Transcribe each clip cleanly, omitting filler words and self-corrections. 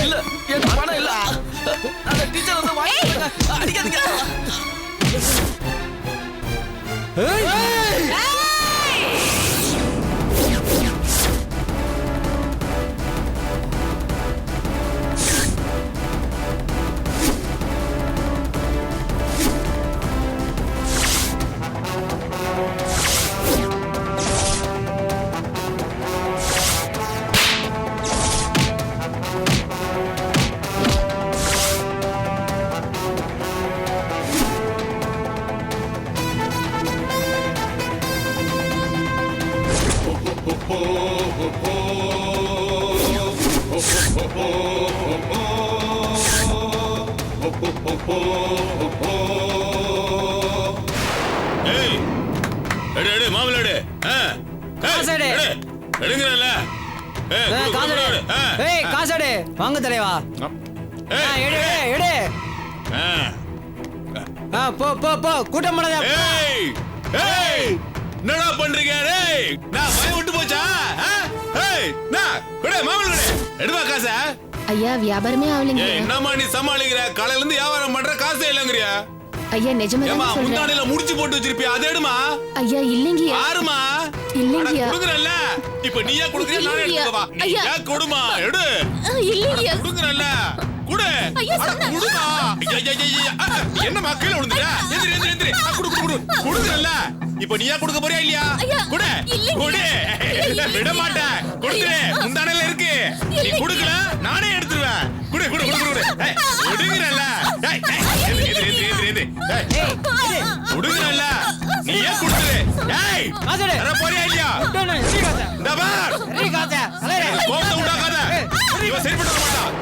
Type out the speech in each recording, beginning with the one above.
இல்ல என் பணம் இல்ல. அந்த டீச்சர் வந்து வாங்கிட்டாங்க. அடிக்காதீங்க. வாங்க தலைவா. போ போ போ கூட்டம் பண்ணாத. என்னடா பண்றீங்க? நான் பயம் விட்டு போச்சா? எடுவா காச. ஐயா வியாபாரமே ஆவலங்க. என்னம்மா நீ சமாளிக்கிற? காலையில இருந்து வியாபாரம் பண்ற காசே இல்லங்கறியா? ஐயா நிஜமா தான் சொல்றேன். முந்தானையில முடிச்சு போட்டு வச்சிருப்பியா? அது எடுமா. ஐயா இல்லங்க. யாருமா? இல்லங்க. குடுங்கறல்ல. இப்போ நீயா குடுக்கறியா நானே எடுத்துவா? ஐயா கொடுமா எடு. இல்லங்க. குடுங்கறல்ல. குடு. குடுமா. என்ன மக்களே விழுந்துடா? எந்திரி எந்திரி. குடு. குடுங்கறல்ல. இப்போ நீயா கொடுக்க போறியா இல்லையா? குடு. குடு. விட மாட்டேன். கொடுத்துரு. முந்தானையில இருக்கு. நீ குடுக்கல நானே எடுத்துருவேன். குடு. குடுங்கறல்ல. குடுங்கறல்ல. நீ ஏன் குடுத்துரு? ஏய் வர போறியா இல்லையா? இந்த பார். கோபத்தை உண்டாக்காத. இவன் சரிப்பட்டு வர மாட்டான்.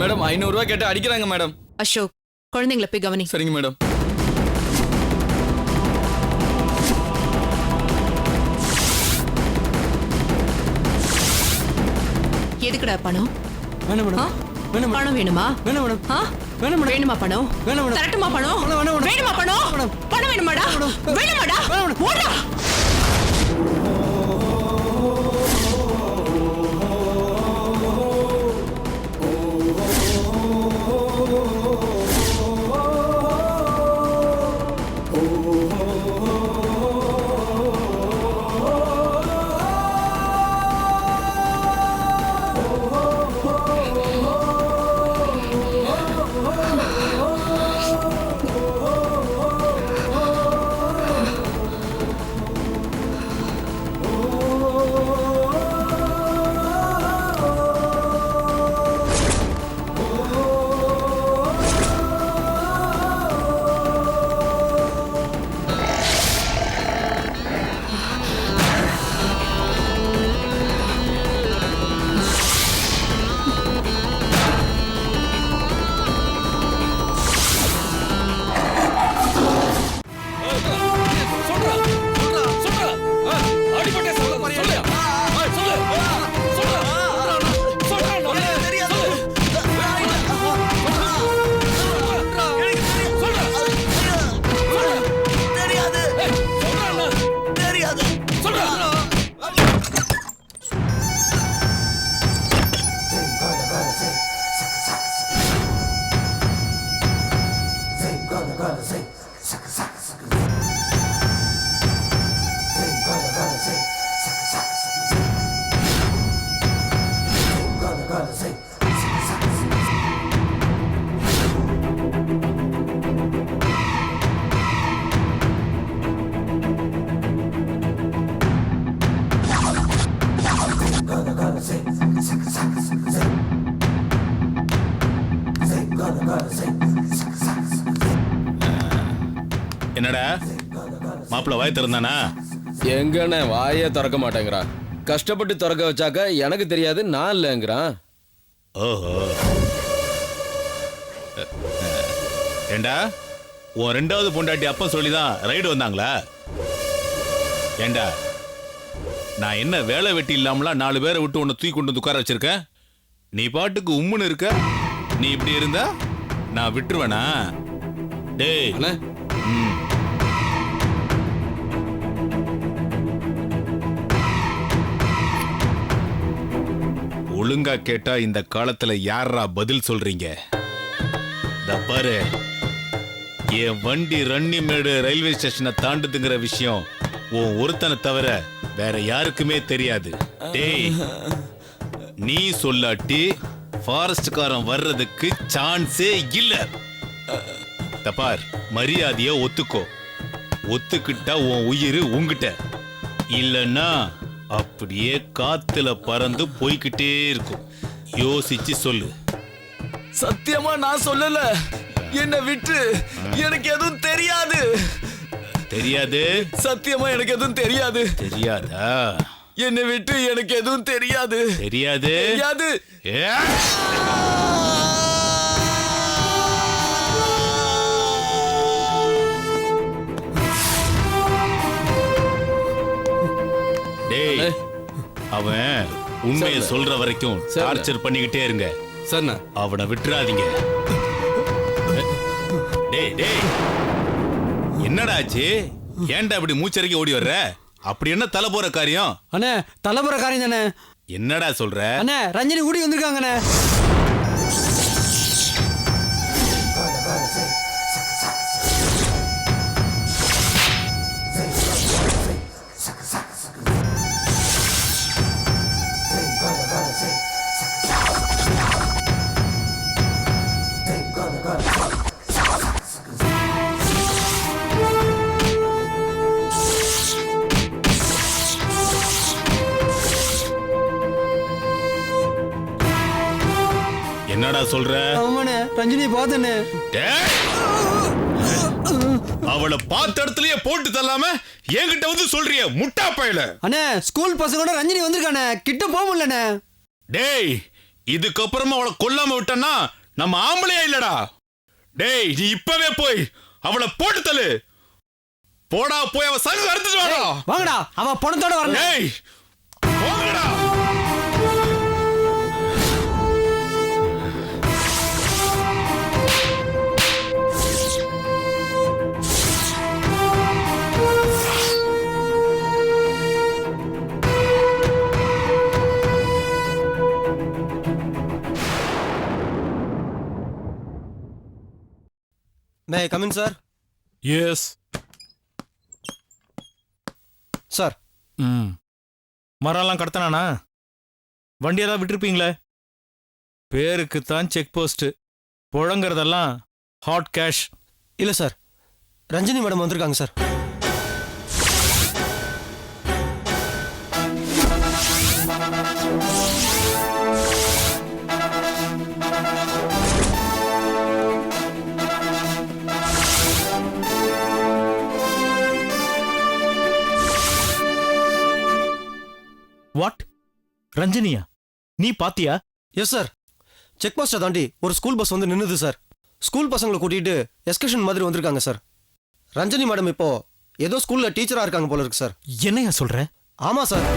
மேடம் 500 ரூபாய் கேட்டு அடிக்கிறாங்க மேடம். அசோக் குழந்தைங்களை போய் கவனி. சரிங்க மேடம். எதுக்குடா பணம்? வேணும் மேடம். வேணும் பணம் வேணுமா? வேணும் மேடம். வேணும் மேடம். வேணுமா பணம்? வேணும் மேடம். தரட்டுமா பணம்? வேணுமா பணம்? பணம் வேணுமாடா? வேணுமாடா? ஓடா. என்னடா மாப்பிள்ள வாய் திறந்தானா? எங்கண்ணே வாயே திறக்க மாட்டேங்கிறான். கஷ்டப்பட்டு திறக்க வச்சாக்க எனக்கு தெரியாது நான் இல்லைங்கிறான். ஓஹோ. ஏண்டா உன் ரெண்டாவது பொண்டாட்டி அப்ப சொல்லிதான் ரைடு வந்தாங்களா? ஏண்டா நான் என்ன வேலை வெட்டி இல்லாமலாம் 4 பேரை விட்டு உன்னை தூக்கி கொண்டு வந்து உட்கார வச்சிருக்கேன். நீ பாட்டுக்கு உம்முன்னு இருக்க. நீ இப்படி இருந்தா நான் விட்டுருவேனா? டேய் அண்ணே ஒழுங்கா கேட்டா இந்த காலத்துல யாரா பதில் சொல்றீங்க? பாரு, என் வண்டி ரன்னிமேடு ரயில்வே ஸ்டேஷனை தாண்டுதுங்கிற விஷயம் உன் ஒருத்தனை தவிர வேற யாருக்குமே தெரியாது. டேய் நீ சொல்லாட்டி ஃபாரஸ்ட்காரன் வர்றதுக்கு சான்ஸே இல்ல. தப்பார், மரியாதைய ஒத்துக்கோ. ஒத்துக்கிட்டா உன் உயிர் உங்கிட்ட, இல்லன்னா அப்படியே காத்துல பறந்து போய்கிட்டே இருக்கும். யோசிச்சு சொல்லு. சத்தியமா நான் சொல்லல. என்ன விட்டு, எனக்கு எதுவும் தெரியாது. தெரியாது? சத்தியமா எனக்கு எதுவும் தெரியாது. தெரியாதா? என்னை விட்டு எனக்கு எதுவும் தெரியாது. தெரியாது? தெரியாது. டேய், அவன் உண்மையை சொல்ற வரைக்கும் டார்ச்சர் பண்ணிக்கிட்டே இருங்க. சரிண்ணா. அவனை விட்டுறாதீங்க. டேய் டேய், என்னடா ஆச்சு? ஏன்டா இப்படி மூச்சரிக்கை ஓடி வர்ற? அப்படி என்ன தலை போற காரியம்? அண்ணே தலைப்புற காரியம் தானே. என்னடா சொல்ற? அண்ணே ரஞ்சினி ஊடி வந்திருக்காங்கண்ணே. என்னடா சொல்ற? ஆமாண்ணே ரஞ்சினி பார்த்தண்ணே. அவளை பார்த்த இடத்துலயே போட்டு தள்ளாம என்கிட்ட வந்து சொல்றிய முட்டா பயல. அண்ணே ஸ்கூல் பசங்களோட ரஞ்சினி வந்திருக்கானே, கிட்ட போக முடியலண்ணே. டேய், இதுக்கப்புறமா அவளை கொல்லாம விட்டனா நம்ம ஆம்பளையா இல்லடா. டேய் நீ இப்பவே போய் அவளை போட்டு தள்ளு. போடா, போய் அவ சங்கு அறுத்துட்டு வாடா. வாங்கடா, அவ பணத்தோட வரணும். டேய் போங்கடா. May I come in, sir? Yes sir. மரம்லாம் கடத்தனானா? வண்டி ஏதாவது விட்டுருப்பீங்களே? பேருக்கு தான் செக் போஸ்ட், புழங்குறதெல்லாம் ஹாட் கேஷ். இல்லை சார், ரஞ்சினி மேடம் வந்திருக்காங்க சார். வாட்? ரஞ்சினியா? நீ பாத்தியா? எஸ் சார், செக் போஸ்ட்டை தாண்டி ஒரு ஸ்கூல் பஸ் வந்து நின்னுது சார். ஸ்கூல் பசங்களை கூட்டிட்டு எஸ்கர்ஷன் மாதிரி வந்திருக்காங்க சார். ரஞ்சினி மேடம் இப்போ ஏதோ ஸ்கூல்ல டீச்சரா இருக்காங்க போல இருக்கு சார். என்னையா சொல்ற? ஆமா சார்.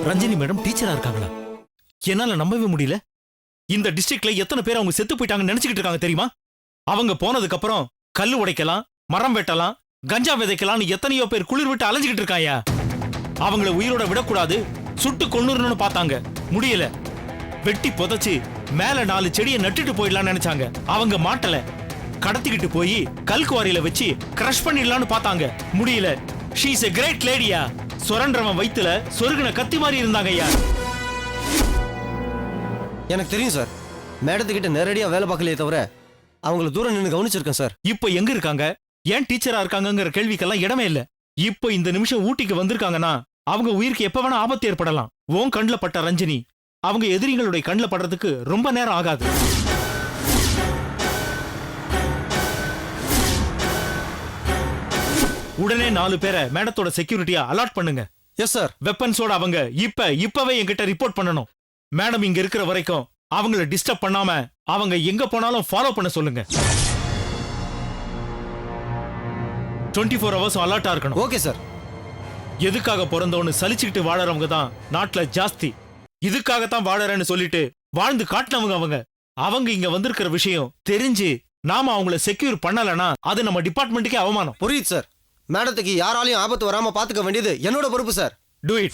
ரஞ்சினி மேடம் டீச்சரா இருக்காங்களா? என்னால நம்பவே முடியல. இந்த டிஸ்ட்ரிக்ட்ல எத்தனை பேர் அவங்க செத்து போயிட்டாங்கன்னு நினைச்சுக்கிட்டு இருக்காங்க தெரியுமா? அவங்க போனதுக்கு அப்புறம் கல்லு உடைக்கலாம், மரம் வெட்டலாம், கஞ்சா விதைக்கலாம்னு எத்தனையோ பேர் குளிர் விட்டு அலைஞ்சுக்கிட்டு இருக்காயா. அவங்கள உயிரோட விடக்கூடாது, சுட்டு கொன்னுறணும்னு பார்த்தாங்க, முடியல. வெட்டி புதைச்சு மேல 4 செடியை நட்டுட்டு போயிடலாம்னு நினைச்சாங்க, அவங்க மாட்டல. கடத்திக்கிட்டு போய் கல்குவாரியில வச்சு கிரஷ் பண்ணிடலாம்னு பார்த்தாங்க, முடியல. ஷீ இஸ் எ கிரேட் லேடியா. சுரண்டவன் வயித்துல சொருகின கத்தி மாதிரி இருந்தாங்க ஐயா. எனக்கு தெரியும் சார், மேடத்துக்கிட்ட நேரடியா வேலை பார்க்கலையே தவிர அவங்கள தூரம் நின்று கவனிச்சிருக்கேன் சார். இப்போ எங்க இருக்காங்க, ஏன் டீச்சரா இருக்காங்கங்கிற கேள்விக்கெல்லாம் இடமே இல்ல. இப்போ இந்த நிமிஷம் ஊட்டிக்கு வந்திருக்காங்கன்னா அவங்க உயிருக்கு எப்ப வேணா ஆபத்து ஏற்படலாம். உன் கண்ணுல பட்ட ரஞ்சினி அவங்க எதிரிகளுடைய கண்ணுல படுறதுக்கு ரொம்ப நேரம் ஆகாது. உடனே 4 பேரை மேடத்தோட செக்யூரிட்டியா அலாட் பண்ணுங்க. Yes sir. வெப்பன்ஸோட அவங்க இப்பவே என்கிட்ட ரிப்போர்ட் பண்ணணும். மேடம் இங்க இருக்கிற வரைக்கும் அவங்கள டிஸ்டர்ப் பண்ணாம அவங்க எங்க போனாலும் ஃபாலோ பண்ண சொல்லுங்க. 24 hours அலர்ட்டா இருக்கணும். Okay sir. எதுக்காக பிறந்தோன்னு சலிச்சுக்கிட்டு வாழறவங்க தான் நாட்டுல ஜாஸ்தி. இதுக்காகத்தான் வாழறேன்னு சொல்லிட்டு வாழ்ந்து காட்டினவங்க அவங்க இங்க வந்திருக்கிற விஷயம் தெரிஞ்சு நாம அவங்கள செக்யூர் பண்ணலனா அது நம்ம டிபார்ட்மெண்ட்டுக்கே அவமானம். புரியுது சார். மேடத்துக்கு யாராலையும் ஆபத்து வராம பாத்துக்க வேண்டியது என்னோட பொறுப்பு sir. Do it.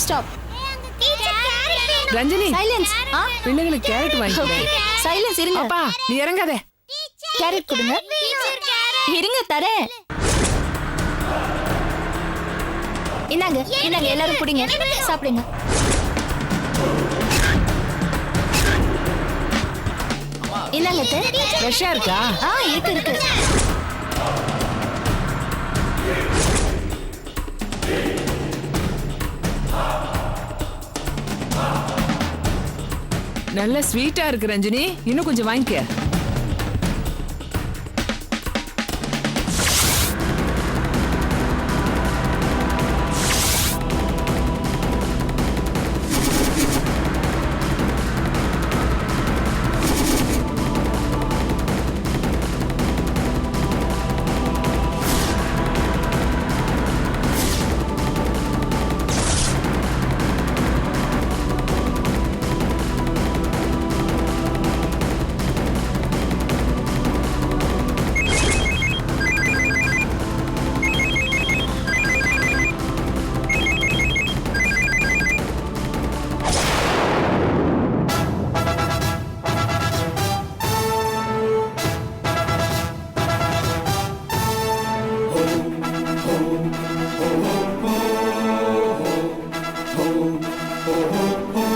Stop. Ranjini, silence. பிள்ளைங்களுக்கு கேரட் வாங்கி. சைலன்ஸ் இருங்க. அப்பா நீ இறங்காத. கேரட் கொடுங்க. இருங்க தரேன். இந்தாங்க எல்லாரும் குடிங்க, சாப்பிடுங்க. இந்தாங்க. ஃப்ரெஷ்ஷா இருக்கா? இருக்கு. நல்ல ஸ்வீட்டா இருக்கு ரஞ்சினி, இன்னும் கொஞ்சம் வாங்கிக்க.